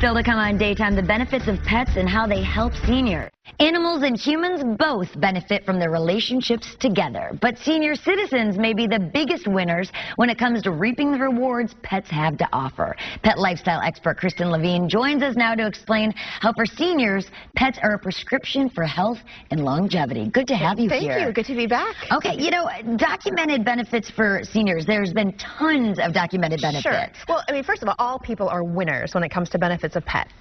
Still to come on Daytime, the benefits of pets and how they help seniors. Animals and humans both benefit from their relationships together, but senior citizens may be the biggest winners when it comes to reaping the rewards pets have to offer. Pet lifestyle expert Kristen Levine joins us now to explain how for seniors, pets are a prescription for health and longevity. Good to have you here. Thank you. Good to be back. Okay, you know, documented benefits for seniors. There's been tons of documented benefits. Sure. Well, I mean, first of all people are winners when it comes to benefits of pets.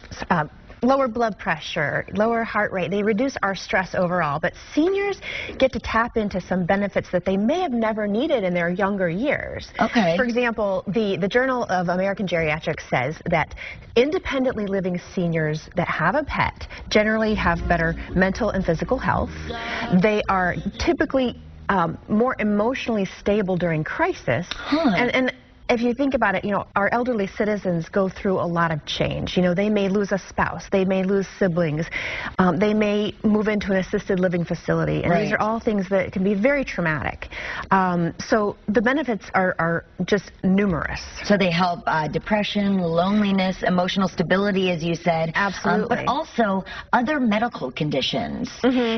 Lower blood pressure, lower heart rate, they reduce our stress overall, but seniors get to tap into some benefits that they may have never needed in their younger years. Okay. For example, the Journal of American Geriatrics says that independently living seniors that have a pet generally have better mental and physical health. They are typically more emotionally stable during crisis. And if you think about it, you know, our elderly citizens go through a lot of change. You know, they may lose a spouse, they may lose siblings, they may move into an assisted living facility, and these are all things that can be very traumatic. So the benefits are just numerous. So they help depression, loneliness, emotional stability, as you said. Absolutely. But also other medical conditions.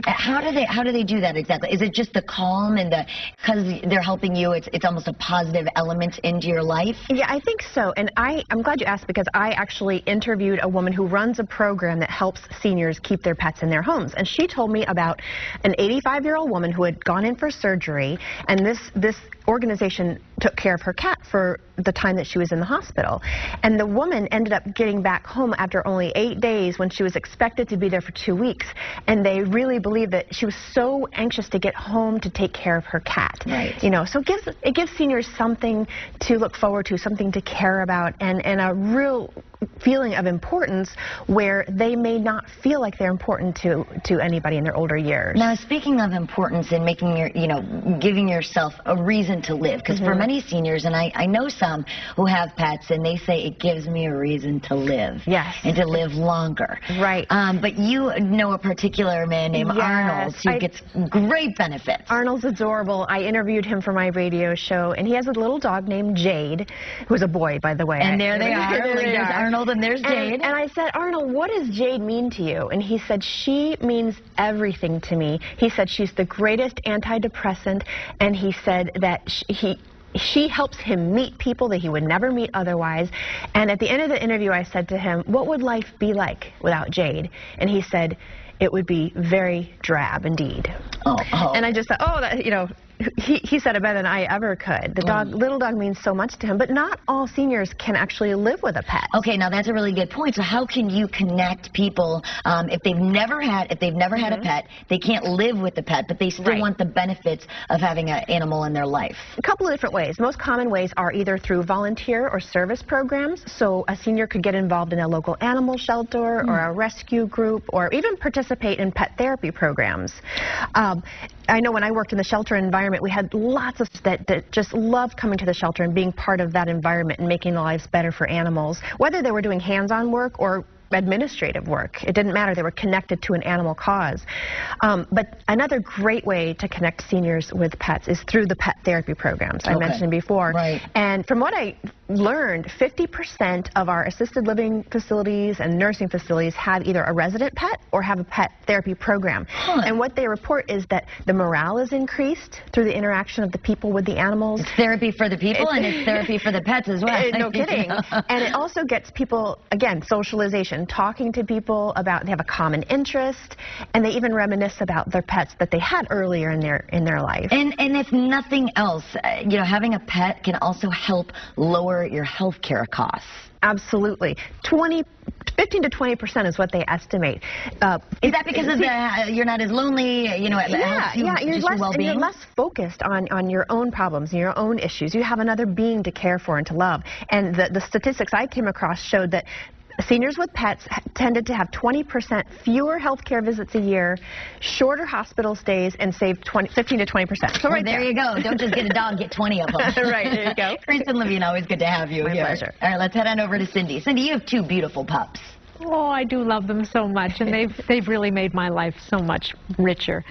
How do they do that exactly? Is it just the calm and because they're helping you, it's almost a positive element into your life? Yeah, I think so. And I'm glad you asked, because I actually interviewed a woman who runs a program that helps seniors keep their pets in their homes. And she told me about an 85-year-old woman who had gone in for surgery, and this organization took care of her cat for the time that she was in the hospital. And the woman ended up getting back home after only 8 days when she was expected to be there for 2 weeks. And they really believe that she was so anxious to get home to take care of her cat. Right. You know, so it gives seniors something to look forward to, something to care about, and a real feeling of importance where they may not feel like they're important to anybody in their older years. Now, speaking of importance and making giving yourself a reason to live, because for many seniors, and I know some who have pets, and they say it gives me a reason to live. Yes. And to live longer. Right. But you know a particular man named Arnold who gets great benefits. Arnold's adorable. I interviewed him for my radio show, and he has a little dog named Jade, who's a boy, by the way. And there they are. There's Arnold and there's Jade. And I said, Arnold, what does Jade mean to you? And he said, she means everything to me. He said she's the greatest antidepressant, and he said that she helps him meet people that he would never meet otherwise. And at the end of the interview, I said to him, what would life be like without Jade? And he said, it would be very drab indeed. And I just thought, oh, that, you know, he said it better than I ever could. The little dog means so much to him, but not all seniors can actually live with a pet. Okay, now that's a really good point. So how can you connect people if they've never had a pet, they can't live with the pet, but they still want the benefits of having an animal in their life? A couple of different ways. Most common ways are either through volunteer or service programs. So a senior could get involved in a local animal shelter or a rescue group, or even participate in pet therapy programs. I know when I worked in the shelter environment, we had lots of that just loved coming to the shelter and being part of that environment and making lives better for animals, whether they were doing hands-on work or administrative work. It didn't matter. They were connected to an animal cause. But another great way to connect seniors with pets is through the pet therapy programs I mentioned before. And from what I learned, 50% of our assisted living facilities and nursing facilities have either a resident pet or have a pet therapy program. And what they report is that the morale is increased through the interaction of the people with the animals. It's therapy for the people, and it's therapy for the pets as well. No kidding. And it also gets people, again, socialization, talking to people about, they have a common interest, and they even reminisce about their pets that they had earlier in their life. And if nothing else, you know, having a pet can also help lower your health care costs. Absolutely. 15 to 20% is what they estimate. Is that because of you're not as lonely, you know, it helps you you're less focused on your own problems and your own issues. You have another being to care for and to love. And the statistics I came across showed that seniors with pets tended to have 20% fewer health care visits a year, shorter hospital stays, and save 15 to 20%. So there you go. Don't just get a dog, get 20 of them. Right, there you go. Kristen Levine, always good to have you My here. pleasure. All right, let's head on over to Cindy. Cindy, you have 2 beautiful pups. Oh, I do love them so much, and they've really made my life so much richer.